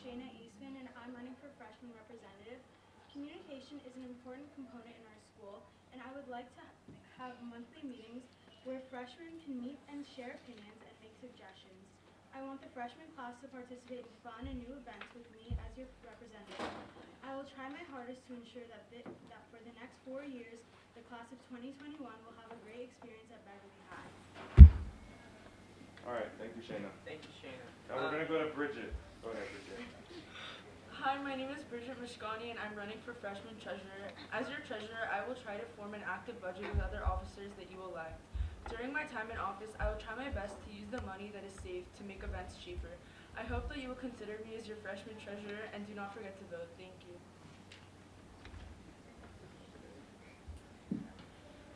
Shayna Eastman, and I'm running for freshman representative. Communication is an important component in our school, and I would like to have monthly meetings where freshmen can meet and share opinions and make suggestions. I want the freshman class to participate in fun and new events with me as your representative. I will try my hardest to ensure that for the next 4 years, the class of 2021 will have a great experience at Beverly High. All right, thank you, Shayna. Thank you, Shayna. Now we're going to go to Bridget. Go ahead, Bridget. Hi, my name is Bridget Mishkani and I'm running for freshman treasurer. As your treasurer, I will try to form an active budget with other officers that you elect. During my time in office, I will try my best to use the money that is saved to make events cheaper. I hope that you will consider me as your freshman treasurer and do not forget to vote. Thank you.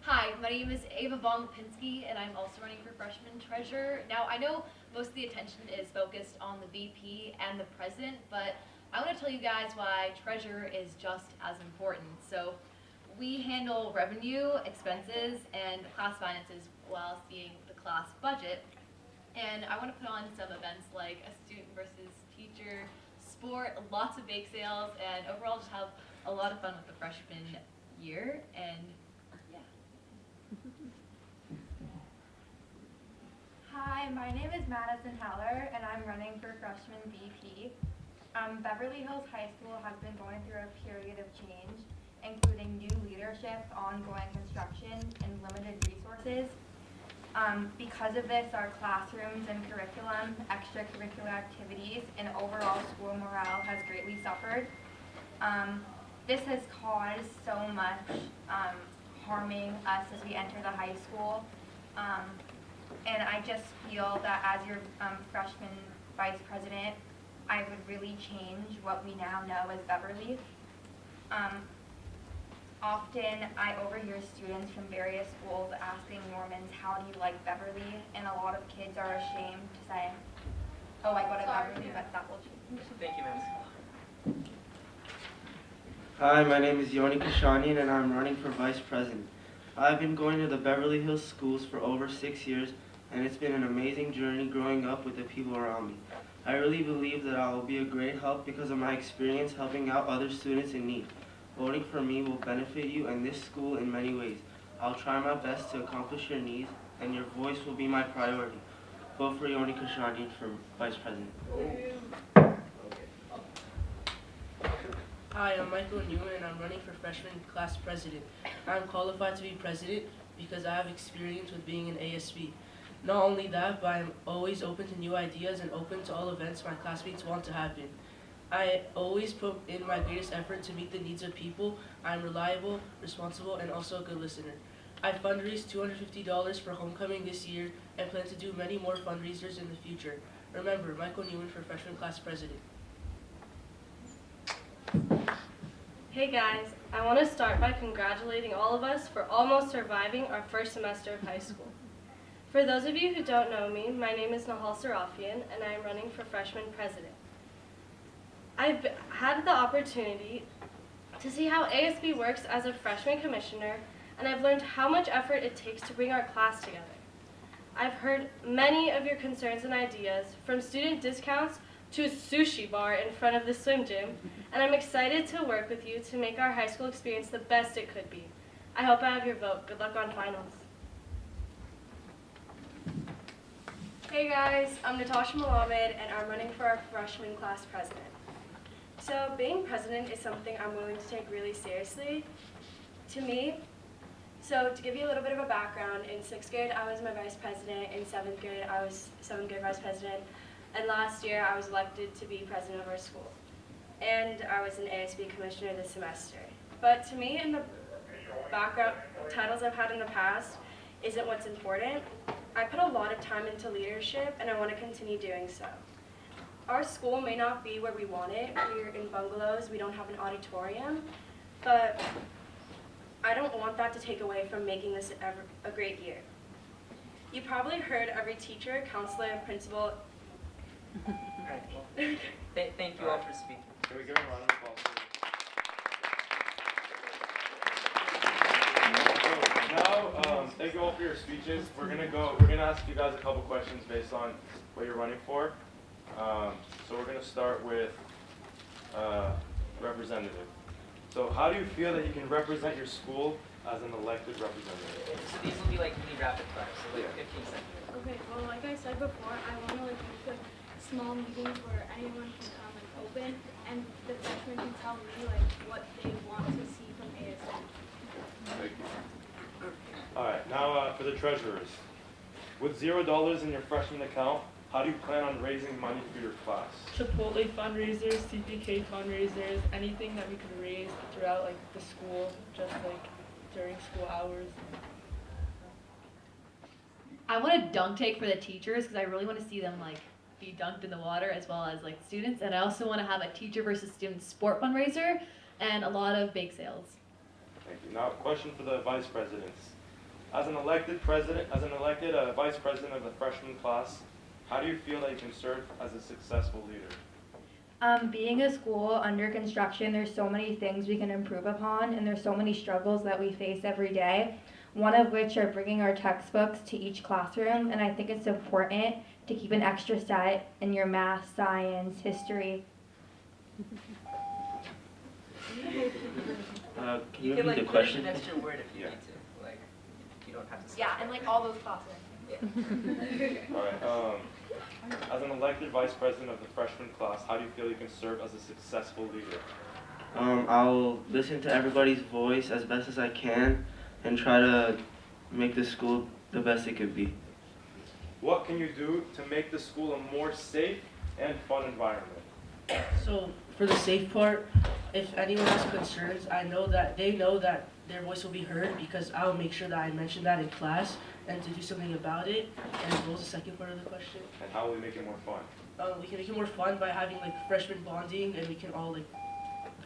Hi, my name is Ava Von Lipinski, and I'm also running for freshman treasurer. Now, I know most of the attention is focused on the VP and the president, but I want to tell you guys why treasurer is just as important. So, we handle revenue, expenses, and class finances while seeing the class budget. And I want to put on some events like a student versus teacher, sport, lots of bake sales, and overall just have a lot of fun with the freshman year. And Hi, my name is Madison Haller, and I'm running for freshman VP. Beverly Hills High School has been going through a period of change, including new leadership, ongoing construction, and limited resources. Because of this, our classrooms and curriculum, extracurricular activities, and overall school morale has greatly suffered. This has caused so much harming us as we enter the high school. And I just feel that as your freshman vice president, I would really change what we now know as Beverly. Often I overhear students from various schools asking Normans, how do you like Beverly? And a lot of kids are ashamed to say, oh, I go to Beverly, but that will change. Thank you, Madison. Hi, my name is Yoni Kashanian and I'm running for Vice President. I've been going to the Beverly Hills schools for over 6 years and it's been an amazing journey growing up with the people around me. I really believe that I will be a great help because of my experience helping out other students in need. Voting for me will benefit you and this school in many ways. I'll try my best to accomplish your needs and your voice will be my priority. Vote for Yoni Kashanian for Vice President. Hi, I'm Michael Newman and I'm running for freshman class president. I'm qualified to be president because I have experience with being an ASB. Not only that, but I'm always open to new ideas and open to all events my classmates want to happen. I always put in my greatest effort to meet the needs of people. I'm reliable, responsible, and also a good listener. I fundraised $250 for homecoming this year and plan to do many more fundraisers in the future. Remember, Michael Newman for freshman class president. Hey guys, I want to start by congratulating all of us for almost surviving our first semester of high school. For those of you who don't know me, my name is Nahal Sarafian and I am running for freshman president. I've had the opportunity to see how ASB works as a freshman commissioner, and I've learned how much effort it takes to bring our class together. I've heard many of your concerns and ideas, from student discounts to a sushi bar in front of the swim gym, and I'm excited to work with you to make our high school experience the best it could be. I hope I have your vote. Good luck on finals. Hey guys, I'm Natasha Mohammed and I'm running for our freshman class president. So being president is something I'm willing to take really seriously. To me, so to give you a little bit of a background, in 6th grade I was my vice president, in 7th grade I was 7th grade vice president, and last year I was elected to be president of our school. And I was an ASB commissioner this semester. But to me, in the background titles I've had in the past isn't what's important. I put a lot of time into leadership and I want to continue doing so. Our school may not be where we want it. We're in bungalows, we don't have an auditorium, but I don't want that to take away from making this a great year. You probably heard every teacher, counselor, and principal. Alright, well, thank you all for speaking. Can we give a round of applause? Now, thank you all for your speeches. We're gonna ask you guys a couple questions based on what you're running for. So we're gonna start with representative. So how do you feel that you can represent your school as an elected representative? So these will be like mini rapid fire, so like 15 seconds. Okay, well, like I said before, I want to like make like small meetings where anyone can come and open, and the freshmen can tell me like what they want to see from ASB. Thank you. All right, now for the treasurers. With $0 in your freshman account, how do you plan on raising money for your class? Chipotle fundraisers, CPK fundraisers, anything that we could raise throughout like the school, just like during school hours. I want a dunk tank for the teachers because I really want to see them like be dunked in the water as well as like students, and I also want to have a teacher versus student sport fundraiser and a lot of bake sales. Thank you. Now, a question for the vice presidents. As an elected vice president of the freshman class, how do you feel that you can serve as a successful leader? Being a school under construction, there's so many things we can improve upon, and there's so many struggles that we face every day, one of which are bringing our textbooks to each classroom, and I think it's important to keep an extra set in your math, science, history. Can You you can repeat like the put question? an extra word if you Yeah. need to. Like, you don't have to say Yeah, and like all those classes. All right. As an elected vice president of the freshman class, how do you feel you can serve as a successful leader? I'll listen to everybody's voice as best as I can and try to make the school the best it could be. What can you do to make the school a more safe and fun environment? So for the safe part, if anyone has concerns, they know that their voice will be heard because I'll make sure that I mention that in class and to do something about it. And what was the second part of the question? And how will we make it more fun? We can make it more fun by having like freshman bonding, and we can all like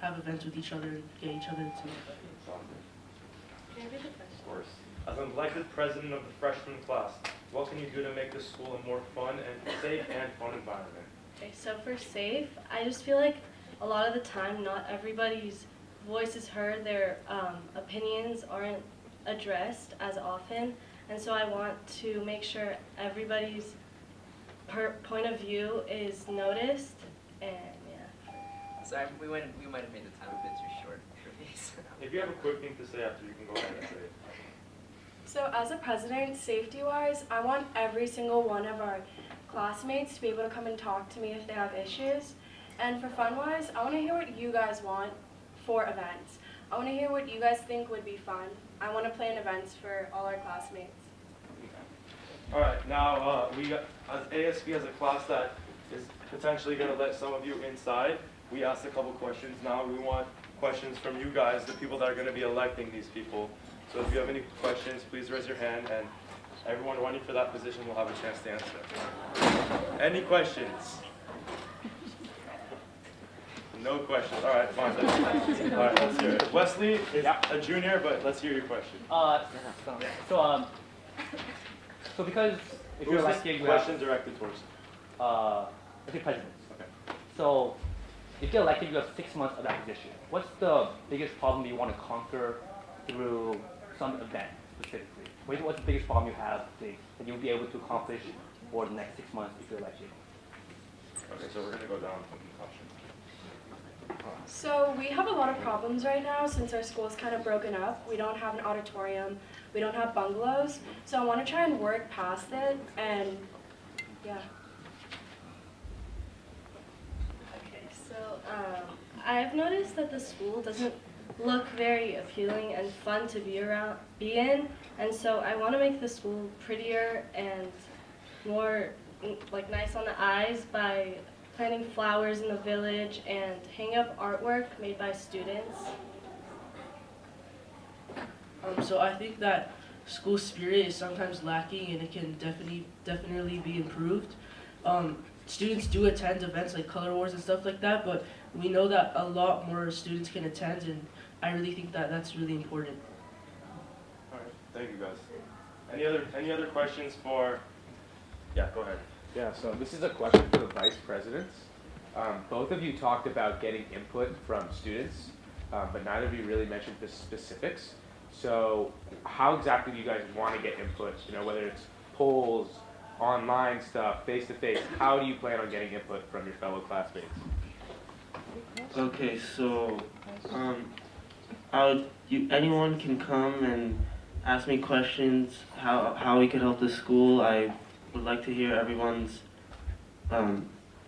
have events with each other and get each other to know better. Can I read the question? Of course. As an elected president of the freshman class, what can you do to make the school a more fun and safe and fun environment? Okay, so for safe, I just feel like a lot of the time not everybody's voice is heard, their opinions aren't addressed as often, and so I want to make sure everybody's point of view is noticed, and yeah. Sorry, we might have made the time a bit too short for these. If you have a quick thing to say after, you can go ahead and say it. So as a president, safety-wise, I want every single one of our classmates to be able to come and talk to me if they have issues. And for fun-wise, I want to hear what you guys want for events. I want to hear what you guys think would be fun. I want to plan events for all our classmates. All right, now as ASB as a class that is potentially going to let some of you inside, we asked a couple questions. Now we want questions from you guys, the people that are going to be electing these people. So if you have any questions, please raise your hand, and everyone running for that position will have a chance to answer. Any questions? No questions. All right, fine. All right, let's hear it. Wesley is a junior, but let's hear your question. So because if you're Who's this elected, question directed towards? I think presidents. Okay. So if you're elected, you have 6 months of that position. What's the biggest problem you want to conquer through some event specifically? What's the biggest problem you have that you'll be able to accomplish for the next 6 months if you're elected? Okay, so we're going to go down from concussion. So we have a lot of problems right now since our school is kind of broken up. We don't have an auditorium, we don't have bungalows. So I want to try and work past it, and yeah. Okay, so I've noticed that the school doesn't look very appealing and fun to be in, and so I want to make the school prettier and more like nice on the eyes by planting flowers in the village and hang up artwork made by students. So I think that school spirit is sometimes lacking, and it can definitely be improved. Students do attend events like Color Wars and stuff like that, but we know that a lot more students can attend, and I really think that that's really important. All right, thank you guys. Any other questions for? Yeah, go ahead. Yeah, so this is a question for the vice presidents. Both of you talked about getting input from students, but neither of you really mentioned the specifics. So how exactly do you guys want to get input? You know, whether it's polls, online stuff, face-to-face, how do you plan on getting input from your fellow classmates? Okay, so anyone can come and ask me questions how we could help the school. I would like to hear everyone's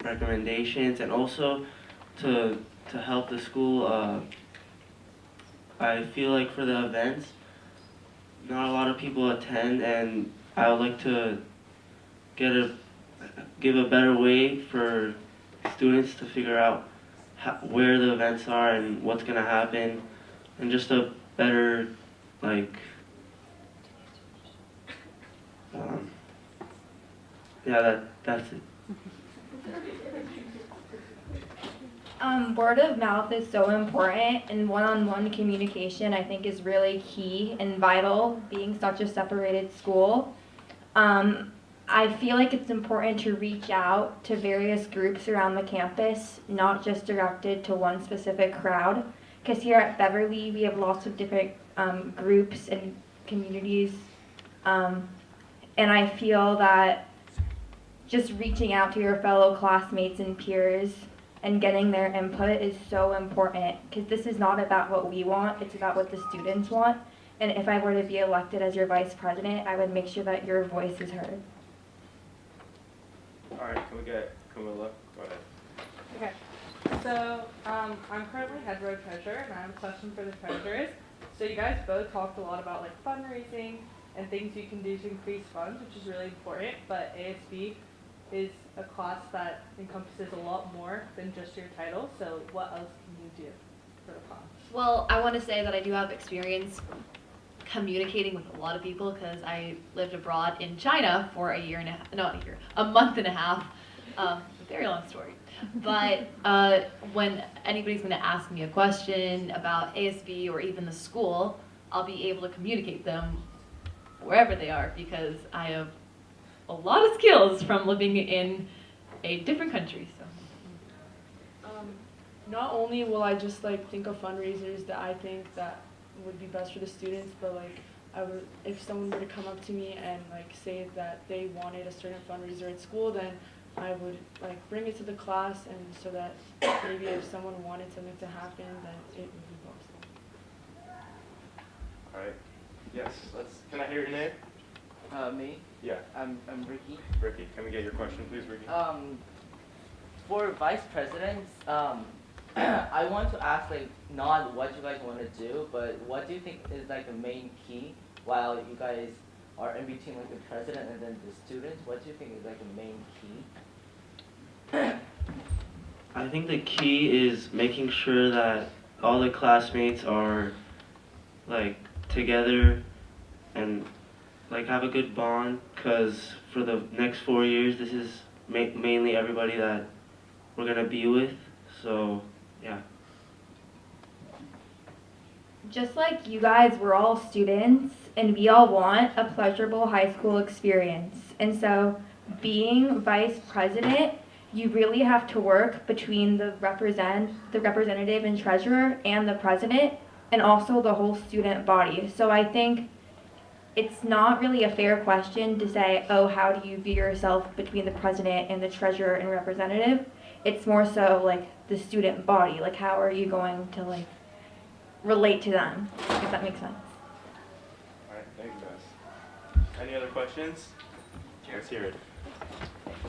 recommendations, and also to help the school. I feel like for the events, not a lot of people attend, and I would like to give a better way for students to figure out where the events are and what's gonna happen, and just a better like yeah, that's it. Word of mouth is so important, and one-on-one communication I think is really key and vital, being such a separated school. I feel like it's important to reach out to various groups around the campus, not just directed to one specific crowd. Because here at Beverly, we have lots of different groups and communities. And I feel that just reaching out to your fellow classmates and peers and getting their input is so important. Because this is not about what we want, it's about what the students want. And if I were to be elected as your vice president, I would make sure that your voice is heard. All right, can we get Camilla? Go ahead. Okay, so I'm currently head row treasurer, and I have a question for the treasurers. So you guys both talked a lot about like fundraising and things you can do to increase funds, which is really important. But ASB is a class that encompasses a lot more than just your title. So what else can you do for the class? Well, I want to say that I do have experience communicating with a lot of people because I lived abroad in China for a month and a half. A very long story. But when anybody's going to ask me a question about ASB or even the school, I'll be able to communicate them wherever they are because I have a lot of skills from living in a different country. So. Not only will I just like think of fundraisers that I think that would be best for the students, but like if someone were to come up to me and like say that they wanted a certain fundraiser at school, then I would like bring it to the class, and so that maybe if someone wanted something to happen, then it would be possible. All right. Yes. Can I hear your name? Me? Yeah. I'm Ricky. Ricky. Can we get your question, please, Ricky? For vice presidents, I want to ask like not what you guys want to do, but what do you think is like the main key while you guys are in between like the president and then the students? What do you think is like the main key? I think the key is making sure that all the classmates are like together and like have a good bond, because for the next 4 years this is mainly everybody that we're gonna be with, so yeah. Just like you guys, we're all students and we all want a pleasurable high school experience. And so being vice president, you really have to work between the representative and treasurer and the president, and also the whole student body. So I think it's not really a fair question to say, oh, how do you view yourself between the president and the treasurer and representative? It's more so like the student body, like how are you going to like relate to them, if that makes sense. All right, thank you guys. Any other questions? Let's hear it.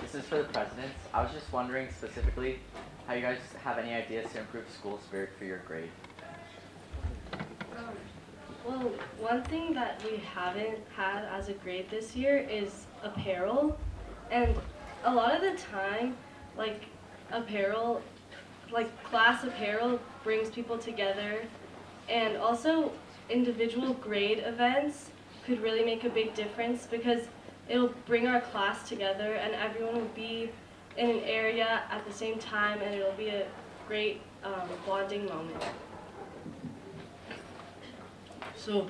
This is for the presidents. I was just wondering specifically how you guys have any ideas to improve school spirit for your grade. Well, one thing that we haven't had as a grade this year is apparel. And a lot of the time, like apparel, like class apparel brings people together. And also individual grade events could really make a big difference because it'll bring our class together and everyone will be in an area at the same time, and it'll be a great bonding moment. So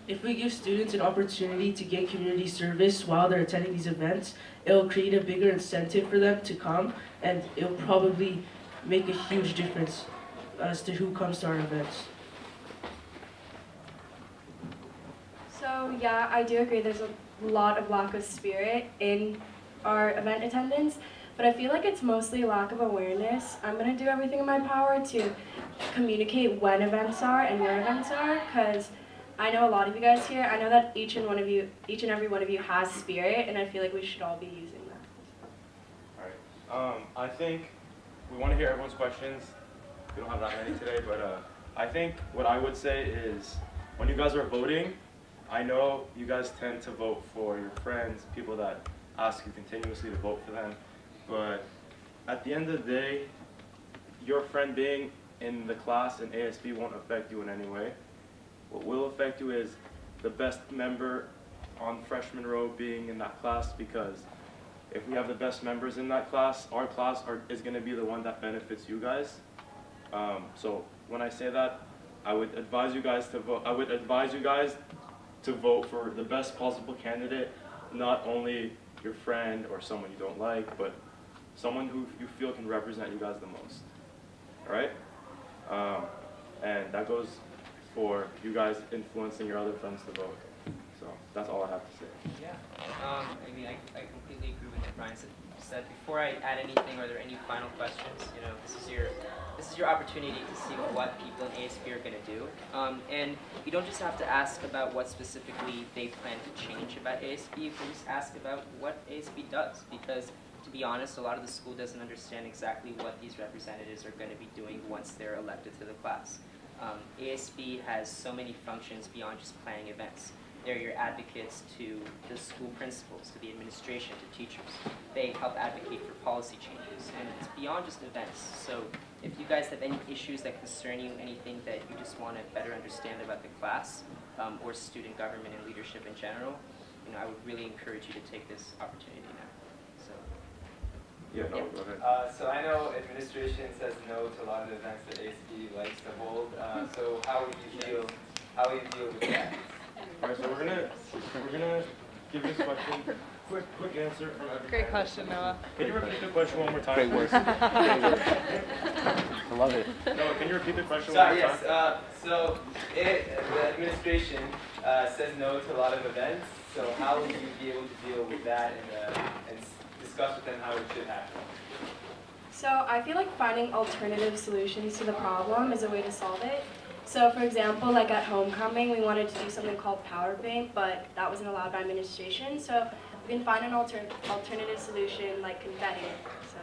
if we give students an opportunity to get community service while they're attending these events, it'll create a bigger incentive for them to come, and it'll probably make a huge difference as to who comes to our events. So yeah, I do agree there's a lot of lack of spirit in our event attendance, but I feel like it's mostly lack of awareness. I'm going to do everything in my power to communicate when events are and where events are, because I know a lot of you guys here. I know that each and every one of you has spirit, and I feel like we should all be using that. All right. I think we want to hear everyone's questions. We don't have that many today, but I think what I would say is when you guys are voting, I know you guys tend to vote for your friends, people that ask you continuously to vote for them, but at the end of the day, your friend being in the class in ASB won't affect you in any way. What will affect you is the best member on freshman row being in that class, because if we have the best members in that class, our class is going to be the one that benefits you guys. So when I say that, I would advise you guys to vote. I would advise you guys to vote for the best possible candidate, not only your friend or someone you don't like, but someone who you feel can represent you guys the most. All right? And that goes for you guys influencing your other friends to vote. So that's all I have to say. Yeah. I mean, I completely agree with what Brian said. Before I add anything, are there any final questions? You know, this is your opportunity to see what people in ASB are going to do. And you don't just have to ask about what specifically they plan to change about ASB. You can just ask about what ASB does, because to be honest, a lot of the school doesn't understand exactly what these representatives are going to be doing once they're elected to the class. ASB has so many functions beyond just planning events. They're your advocates to the school principals, to the administration, to teachers. They help advocate for policy changes, and it's beyond just events. So if you guys have any issues that concern you, anything that you just want to better understand about the class, or student government and leadership in general, you know, I would really encourage you to take this opportunity now. So. Yeah, no, go ahead. So I know administration says no to a lot of the events that ASB likes to hold. So how would you deal with that? All right, so we're gonna give this question quick answer from everybody. Great question, Noah. Can you repeat the question one more time? Great work. Great work. I love it. No, can you repeat the question one more time? Yes. So the administration says no to a lot of events. So how would you be able to deal with that and discuss with them how it should happen? So I feel like finding alternative solutions to the problem is a way to solve it. So for example, like at homecoming, we wanted to do something called Power Bank, but that wasn't allowed by administration. So we can find an alternative solution like confetti. So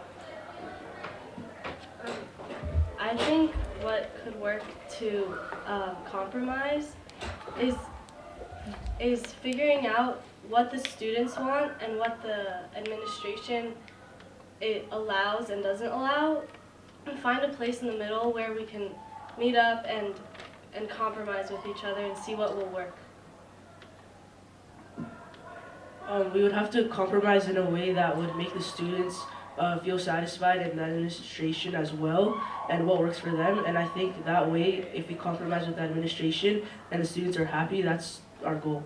I think what could work to compromise is figuring out what the students want and what the administration allows and doesn't allow, and find a place in the middle where we can meet up and compromise with each other and see what will work. We would have to compromise in a way that would make the students feel satisfied and the administration as well, and what works for them. And I think that way, if we compromise with the administration and the students are happy, that's our goal.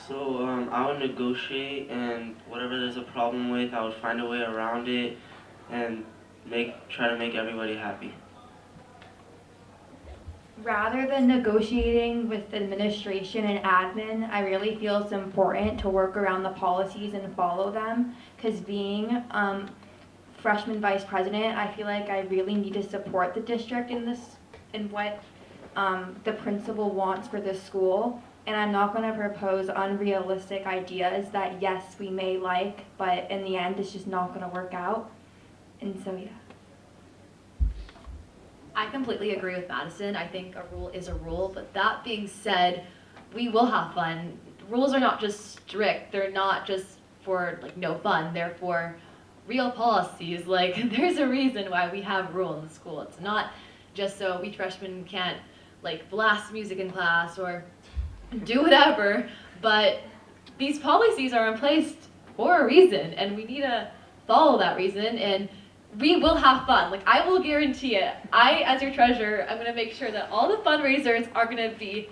So I would negotiate, and whatever there's a problem with, I would find a way around it and try to make everybody happy. Rather than negotiating with administration and admin, I really feel it's important to work around the policies and follow them, because being freshman vice president, I feel like I really need to support the district in what the principal wants for the school. And I'm not going to propose unrealistic ideas that, yes, we may like, but in the end, it's just not going to work out. And so, yeah. I completely agree with Madison. I think a rule is a rule, but that being said, we will have fun. Rules are not just strict. They're not just for like no fun. They're for real policies. Like there's a reason why we have rules in the school. It's not just so we freshmen can't like blast music in class or do whatever, but these policies are in place for a reason, and we need to follow that reason, and we will have fun. Like, I will guarantee it. I, as your treasurer, I'm going to make sure that all the fundraisers are going to be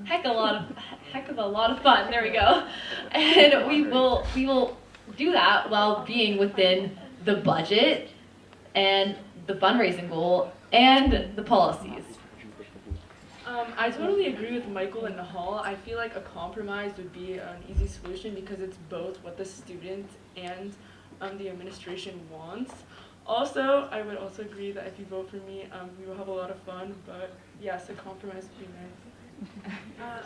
heck of a lot of fun. There we go. And we will do that while being within the budget and the fundraising goal and the policies. I totally agree with Michael and Nahal. I feel like a compromise would be an easy solution because it's both what the student and the administration wants. Also, I would also agree that if you vote for me, we will have a lot of fun, but yes, a compromise would be nice.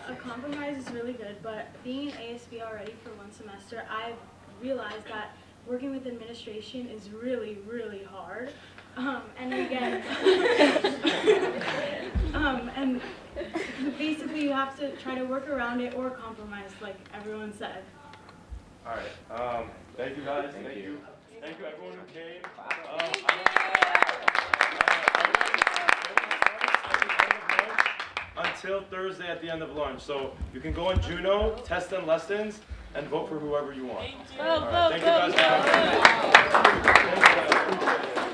A compromise is really good, but being in ASB already for one semester, I've realized that working with administration is really, really hard. And again, and basically you have to try to work around it or compromise, like everyone said. All right. Thank you guys. Thank you. Thank you everyone who came. Until Thursday at the end of lunch. So you can go on Juno, test and lessons, and vote for whoever you want. All right. Thank you guys for coming.